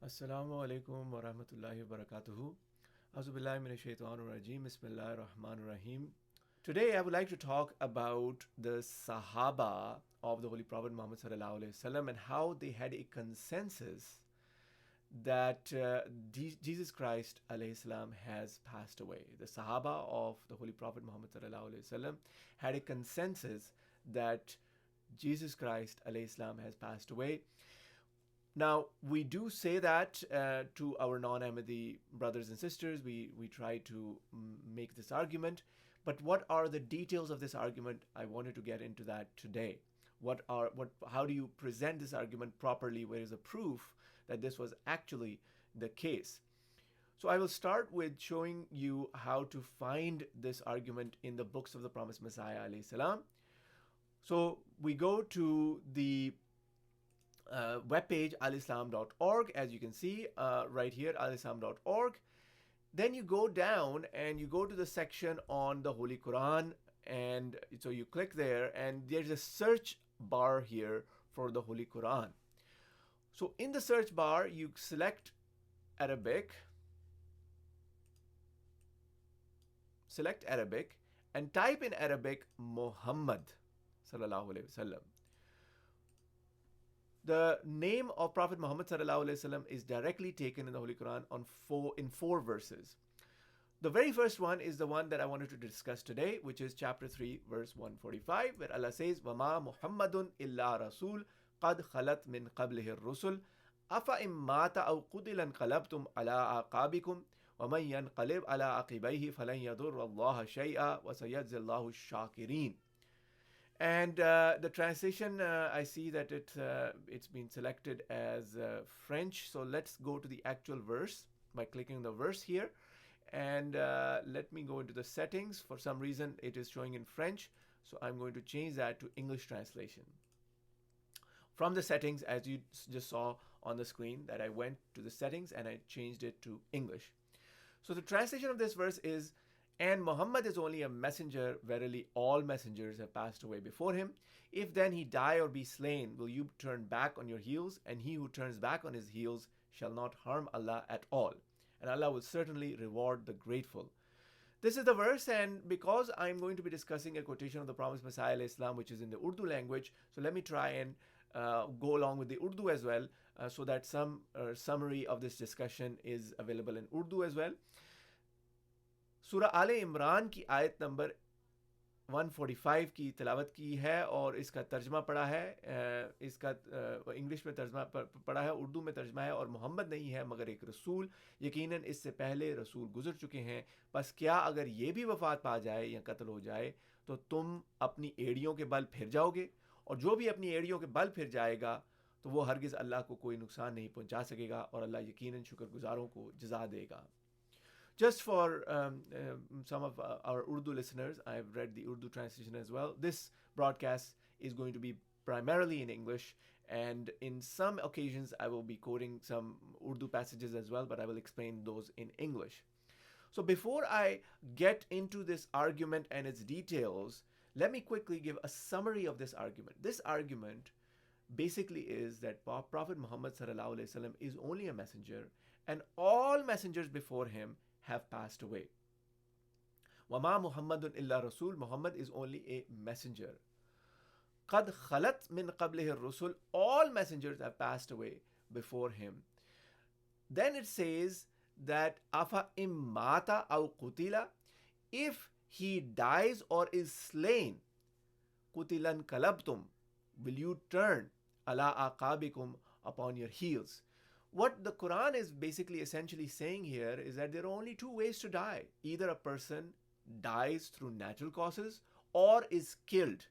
Assalamu alaikum wa rahmatullahi wa barakatuhu. Auzubillahi minash shaitanir rajim. Bismillahir rahmanir rahim. Today I would like to talk about the Sahaba of the Holy Prophet Muhammad sallallahu alaihi wasallam and how they had a consensus that Jesus Christ alayhi salam has passed away. The Sahaba of the Holy Prophet Muhammad sallallahu alaihi wasallam had a consensus that Jesus Christ alayhi salam has passed away. Now, we do say that to our non Ahmadi brothers and sisters. We try to make this argument. But what are the details of this argument? I wanted to get into that today. How do you present this argument properly? Where is the proof that this was actually the case? So I will start with showing you how to find this argument in the books of the Promised Messiah alayhi salam. So we go to the webpage alislam.org, as you can see right here, alislam.org. Then you go down and you go to the section on the Holy Quran, and so you click there, and there's a search bar here for the Holy Quran. So in the search bar, you select Arabic, and type in Arabic Muhammad sallallahu alaihi wasallam. The name of Prophet Muhammad sallallahu alaihi wasallam is directly taken in the Holy Quran in four verses. The very first one is the one that I wanted to discuss today, which is chapter 3, verse 145, where Allah says, وَمَا مُحَمَّدٌ إِلَّا رَسُولٌ قَدْ خَلَتْ مِنْ قَبْلِهِ الرُّسُلُ أَفَإِن مَّاتَ أَوْ قُتِلَ انقَلَبْتُمْ عَلَىٰ أَعْقَابِكُمْ وَمَن يَنقَلِبْ عَلَىٰ عَقِبَيْهِ فَلَن يَضُرَّ اللَّهَ شَيْئًا وَسَيَجْزِي اللَّهُ الشَّاكِرِينَ. And the translation, I see that it's been selected as French. So let's go to the actual verse by clicking the verse here. And let me go into the settings. For some reason, it is showing in French. So I'm going to change that to English translation. From the settings, as you just saw on the screen, that I went to the settings and I changed it to English. So the translation of this verse is, and Muhammad is only a messenger. Verily, all messengers have passed away before him. If then he die or be slain, will you turn back on your heels? And he who turns back on his heels shall not harm Allah at all. And Allah will certainly reward the grateful. This is the verse, and because I'm going to be discussing a quotation of the Promised Messiah alayhi salam, which is in the Urdu language, so let me try and go along with the Urdu as well, so that some summary of this discussion is available in Urdu as well. सूरह आले इमरान की आयत number 145 की तिलावत की है और इसका तर्जमा पढ़ा है, इसका इंग्लिश में तर्जमा पढ़ा है, उर्दू में तर्जमा है, और मोहम्मद नहीं है मगर एक रसूल, यकीनन इससे पहले रसूल गुजर चुके हैं, बस क्या अगर ये भी वफात पा जाए या कत्ल हो जाए तो तुम अपनी एड़ियों के बल फिर जाओगे, और जो भी अपनी एड़ियों के बल फिर जाएगा तो वो हरगिज़ अल्लाह को कोई नुकसान नहीं पहुंचा सकेगा, और अल्लाह यकीनन शुक्रगुजारों को जज़ा देगा. Just for some of our Urdu listeners, I've read the Urdu translation as well. This broadcast is going to be primarily in English, and in some occasions I will be quoting some Urdu passages as well, but I will explain those in English. So before I get into this argument and its details, let me quickly give a summary of this argument. This argument basically is that Prophet Muhammad sallallahu alaihi wasallam is only a messenger, and all messengers before him have passed away. وَمَا مُحَمَّدٌ إِلَّا رَسُولٌ. Muhammad is only a messenger. قَدْ خَلَتْ مِنْ قَبْلِهِ الرُّسُلُ. All messengers have passed away before him. Then it says that أَفَ إِمْ مَاتَ أَوْ قُتِلَ. If he dies or is slain, قُتِلًا كَلَبْتُمْ. Will you turn عَلَىٰ أَعْقَابِكُمْ upon your heels? What the Quran is basically essentially saying here is that there are only two ways to die. Either a person dies through natural causes or is killed.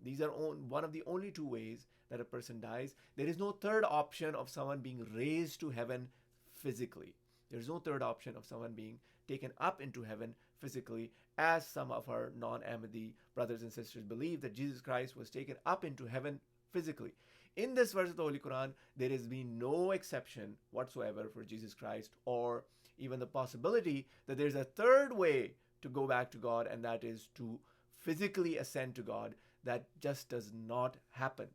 These are one of the only two ways that a person dies. There is no third option of someone being raised to heaven physically. There is no third option of someone being taken up into heaven physically, as some of our non-Ahmadi brothers and sisters believe that Jesus Christ was taken up into heaven physically. In this verse of the Holy Quran, there has been no exception whatsoever for Jesus Christ, or even the possibility that there's a third way to go back to God, and that is to physically ascend to God. That just does not happen.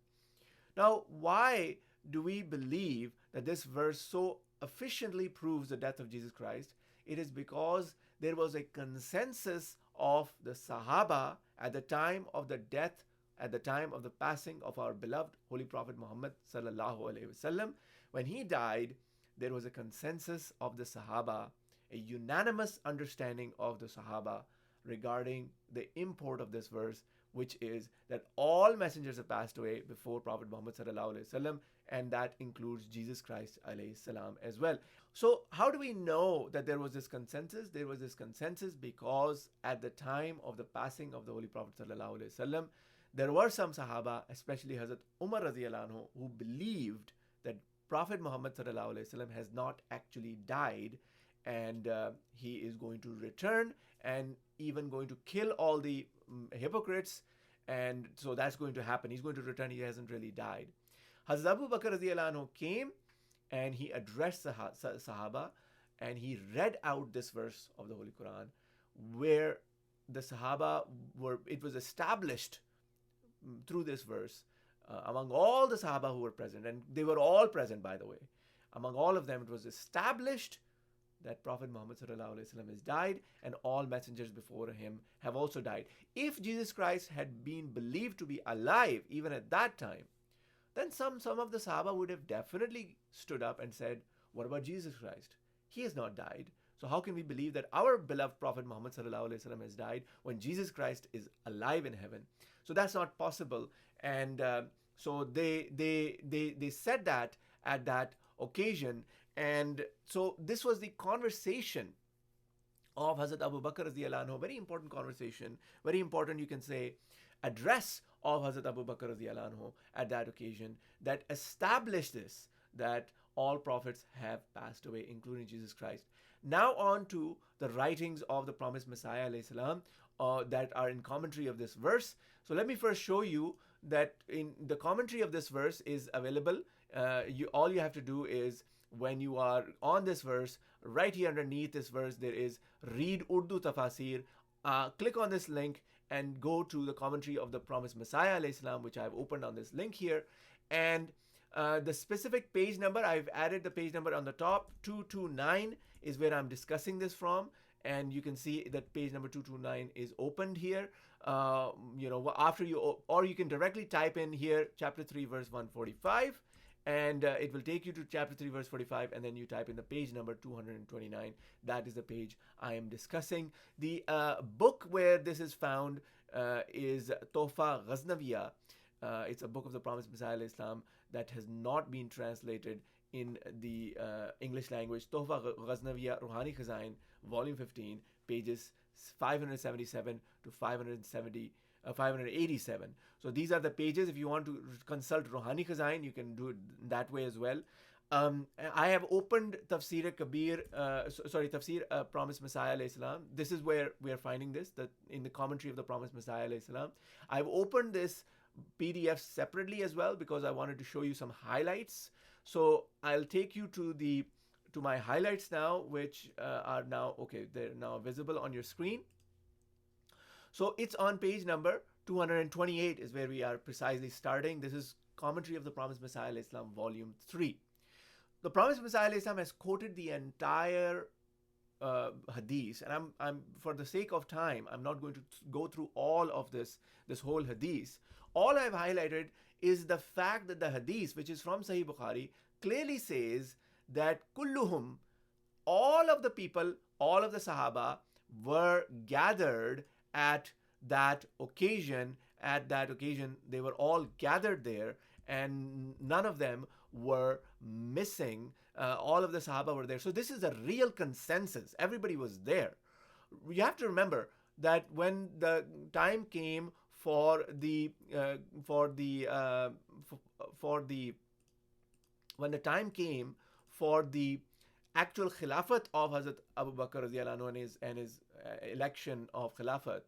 Now, why do we believe that this verse so efficiently proves the death of Jesus Christ, it is because there was a consensus of the Sahaba at the time of the death, at the time of the passing of our beloved Holy Prophet Muhammad sallallahu alaihi wasallam. When he died, there was a consensus of the Sahaba, a unanimous understanding of the Sahaba regarding the import of this verse, which is that all messengers have passed away before Prophet Muhammad sallallahu alaihi wasallam, and that includes Jesus Christ alayhi salam as well. So how do we know that there was this consensus? There was this consensus because at the time of the passing of the Holy Prophet sallallahu alaihi wasallam, there were some Sahaba, especially Hazrat Umar radiallahu anhu, who believed that Prophet Muhammad sallallahu alaihi wasallam has not actually died, and he is going to return and even going to kill all the hypocrites, and so that's going to happen. He's going to return. He hasn't really died. Hazrat Abu Bakr radiallahu anhu came and he addressed the Sahaba, and he read out this verse of the Holy Quran, where the Sahaba were, it was established through this verse among all the Sahaba who were present, and they were all present, by the way. Among all of them, it was established that Prophet Muhammad sallallahu alaihi wasallam has died, and all messengers before him have also died. If Jesus Christ had been believed to be alive even at that time, then some of the Sahaba would have definitely stood up and said, what about Jesus Christ? He has not died. So how can we believe that our beloved Prophet Muhammad sallallahu alaihi wasallam has died when Jesus Christ is alive in heaven? So that's not possible. And so they said that at that occasion. And so this was the conversation of Hazrat Abu Bakr radiallahu anhu, very important conversation, very important, you can say, address of Hazrat Abu Bakr radiallahu anhu at that occasion, that established this, that all prophets have passed away, including Jesus Christ. Now on to the writings of the promised Messiah alayhi salam, that are in commentary of this verse. So let me first show you that in the commentary of this verse is available. All you have to do is, when you are on this verse, right here underneath this verse, there is Read Urdu Tafasir. Click on this link and go to the commentary of the promised Messiah alayhi salam, which I've opened on this link here. And the specific page number, I've added the page number on the top. 229 is where I'm discussing this from. And you can see that page number 229 is opened here. After you, or you can directly type in here, chapter 3, verse 145. And it will take you to chapter 3, verse 45, and then you type in the page number 229. That is the page I am discussing. The book where this is found is Tohfa Ghaznaviya. It's a book of the promised Messiah alayhi salam that has not been translated in the English language. Tohfa Ghaznaviya Ruhani Khazain, volume 15, pages 577 to 587. So these are the pages. If you want to consult Ruhani Khazain, you can do it that way as well. I have opened Tafsir Kabir, Tafsir Promised Messiah alayhi salam. This is where we are finding this, that in the commentary of the Promised Messiah alayhi salam. I've opened this PDF separately as well because I wanted to show you some highlights. So I'll take you to my highlights now, which are now, okay, they're now visible on your screen. So it's on page number 228 is where we are precisely starting. This is Commentary of the Promised Messiah alayhi salam, volume 3. The Promised Messiah alayhi salam has quoted the entire hadith, and I'm for the sake of time, I'm not going to go through all of this whole hadith. All I've highlighted is the fact that the hadith, which is from Sahih Bukhari, clearly says that kulluhum, all of the people, all of the Sahaba were gathered at that occasion. At that occasion, they were all gathered there, and none of them were missing. All of the Sahaba were there. So this is a real consensus. Everybody was there. You have to remember that when the time came when the time came for the actual Khilafat of Hazrat Abu Bakr radiallahu anhu and his election of Khilafat,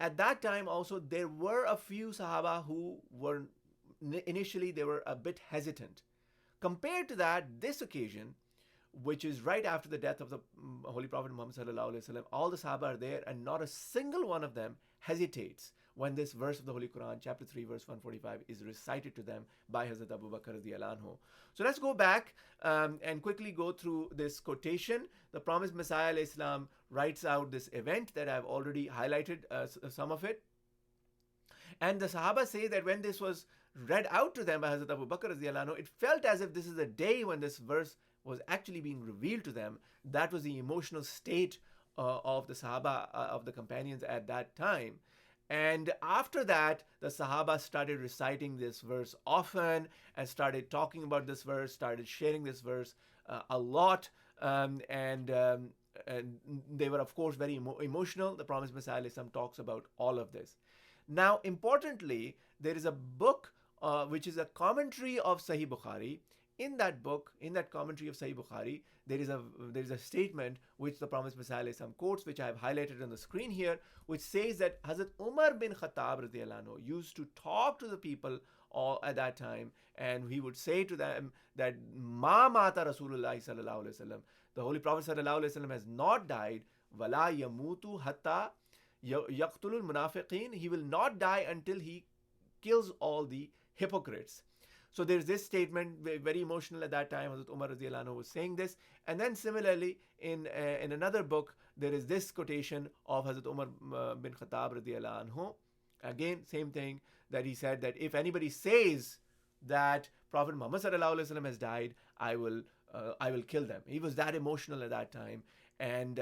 at that time also there were a few Sahaba who were initially they were a bit hesitant. Compared to that, this occasion, which is right after the death of the Holy Prophet Muhammad sallallahu alaihi wasallam, all the Sahaba are there and not a single one of them hesitates when this verse of the Holy Quran, chapter 3, verse 145, is recited to them by Hazrat Abu Bakr radiallahu anhu. So let's go back and quickly go through this quotation. The promised Messiah alayhi salam writes out this event that I've already highlighted some of it. And the Sahaba say that when this was read out to them by Hazrat Abu Bakr radiallahu anhu, it felt as if this is the day when this verse was actually being revealed to them. That was the emotional state of the Sahaba, of the companions at that time. And after that, the Sahaba started reciting this verse often and started talking about this verse, started sharing this verse a lot. And they were, of course, very emotional. The promised Messiah talks about all of this. Now, importantly, there is a book which is a commentary of Sahih Bukhari. In that book, in that commentary of Sahih Bukhari, there is a statement which the promised Messiah quotes, which I have highlighted on the screen here, which says that Hazrat Umar bin Khattab radiallahu anhu used to talk to the people all at that time, and he would say to them that Ma mata Rasulullah sallallahu alaihi wasallam, the Holy Prophet sallallahu alaihi wasallam has not died, wala yamutu hatta yaqtulul munafiqeen, he will not die until he kills all the hypocrites. So there's this statement, very emotional at that time. Hazrat Umar radiallahu anhu was saying this. And then similarly, in another book, there is this quotation of Hazrat Umar bin Khattab radiallahu anhu. Again, same thing, that he said that if anybody says that Prophet Muhammad sallallahu alaihi wasallam has died, I will kill them. He was that emotional at that time. And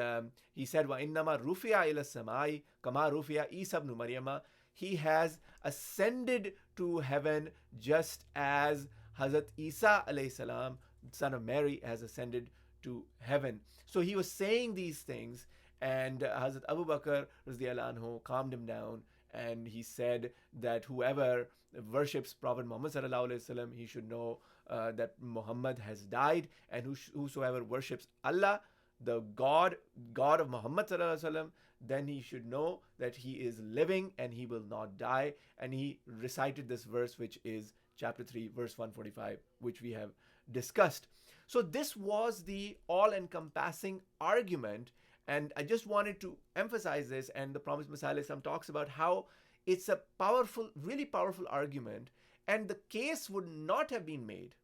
he said, "Wa innama rufiya ila samai kama rufiya Isa ibn Maryama." He has ascended to heaven just as Hazrat Isa alayhi salam, son of Mary, has ascended to heaven. So he was saying these things, and Hazrat Abu Bakr radiallahu anhu calmed him down, and he said that whoever worships Prophet Muhammad sallallahu alaihi wasallam, he should know that Muhammad has died, and whosoever worships Allah, the God of Muhammad sallallahu alaihi wasallam, then he should know that he is living and he will not die. And he recited this verse, which is chapter 3, verse 145, which we have discussed. So this was the all-encompassing argument, and I just wanted to emphasize this. And the promised Messiah talks about how it's a powerful, really powerful argument, and the case would not have been made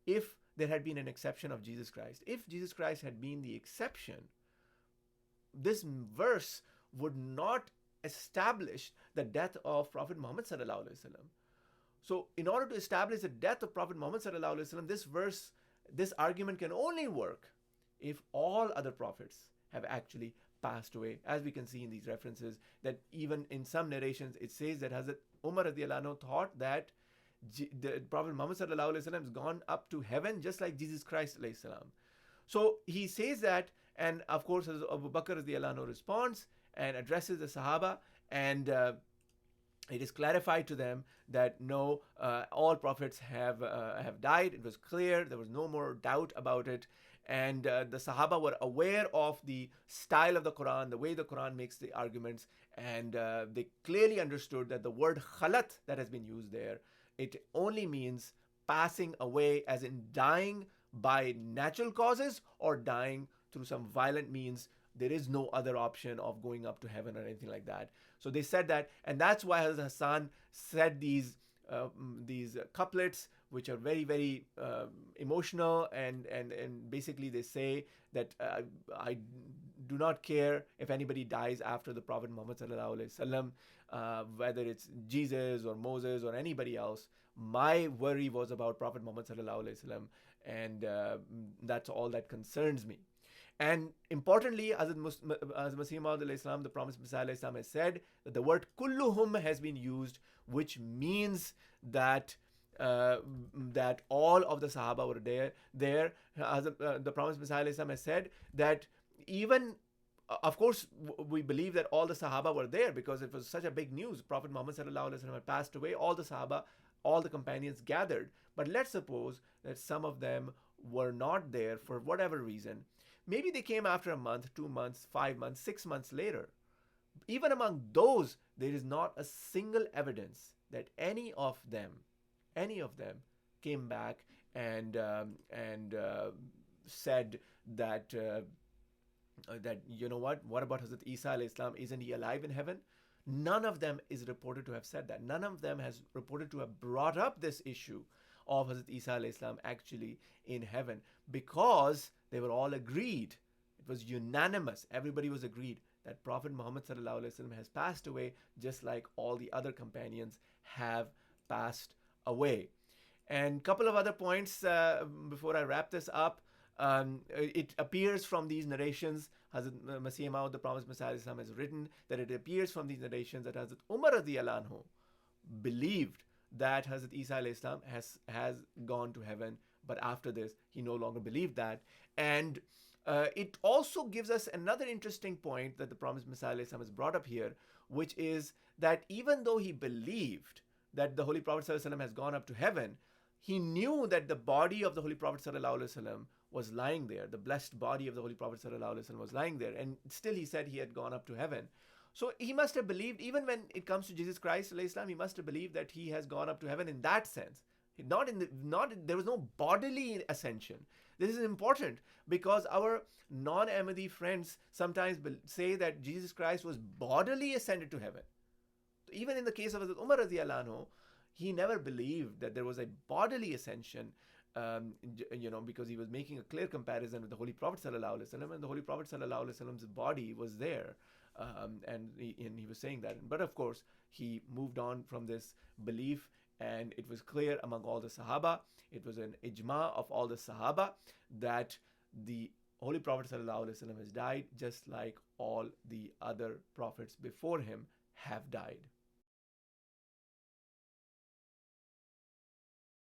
if there had been an exception of Jesus Christ. If Jesus Christ had been the exception, this verse would not establish the death of Prophet Muhammad sallallahu alaihi wasallam. So in order to establish the death of Prophet Muhammad sallallahu alaihi wasallam, this argument can only work if all other prophets have actually passed away. As we can see in these references, that even in some narrations, it says that Hazrat Umar radiallahu anhu thought that the Prophet Muhammad sallallahu alaihi wasallam has gone up to heaven just like Jesus Christ alayhi salam. So he says that, and of course Abu Bakr radiallahu anhu responds and addresses the Sahaba, and it is clarified to them that no, all prophets have died. It was clear, there was no more doubt about it. And the Sahaba were aware of the style of the Quran, the way the Quran makes the arguments, and they clearly understood that the word khalat that has been used there, it only means passing away, as in dying by natural causes or dying through some violent means. There is no other option of going up to heaven or anything like that. So they said that, and that's why Hazrat Hassan said these couplets, which are very, very emotional, and basically they say that I do not care if anybody dies after the Prophet Muhammad sallallahu alaihi wasallam, whether it's Jesus or Moses or anybody else. My worry was about Prophet Muhammad sallallahu alaihi wasallam, and that's all that concerns me. And importantly, as Masih Maud alayhi salam, the promised Messiah alayhi salam, has said that the word kulluhum has been used, which means that that all of the Sahaba were there. As the promised Messiah alayhi salam has said that even, of course, we believe that all the Sahaba were there because it was such a big news. Prophet Muhammad sallallahu alaihi wasallam had passed away. All the Sahaba, all the companions gathered. But let's suppose that some of them were not there for whatever reason. Maybe they came after a month, 2 months, 5 months, 6 months later. Even among those, there is not a single evidence that any of them came back and said that you know what about Hazrat Isa alayhi salam? Isn't he alive in heaven? None of them is reported to have said that. None of them has reported to have brought up this issue of Hazrat Isa alayhi salam actually in heaven, because they were all agreed. It was unanimous. Everybody was agreed that Prophet Muhammad sallallahu alaihi wasallam has passed away, just like all the other companions have passed away. And a couple of other points before I wrap this up. It appears from these narrations, Hazrat Masih Maud, the promised Messiah Islam, has written that it appears from these narrations that Hazrat Umar radiyallahu anhu believed that Hazrat Isa alayhi salam has gone to heaven, but after this he no longer believed that. And it also gives us another interesting point that the promised Messiah alayhi salam has brought up here, which is that even though he believed that the Holy Prophet sallallahu alaihi wasallam has gone up to heaven, he knew that the body of the Holy Prophet sallallahu alaihi wasallam was lying there. The blessed body of the Holy Prophet sallallahu alaihi wasallam was lying there, and still he said he had gone up to heaven. So he must have believed, even when it comes to Jesus Christ alayhi salam, he must have believed that he has gone up to heaven in that sense. There was no bodily ascension. This is important because our non-Ahmadi friends sometimes say that Jesus Christ was bodily ascended to heaven. Even in the case of Hazrat Umar radiyallahu anhu, he never believed that there was a bodily ascension, because he was making a clear comparison with the Holy Prophet sallallahu alaihi wasallam, and the Holy Prophet sallallahu alaihi wasallam's body was there, and he was saying that. But of course, he moved on from this belief, and it was clear among all the Sahaba. It was an ijma of all the Sahaba that the Holy Prophet sallallahu alaihi wasallam has died, just like all the other prophets before him have died.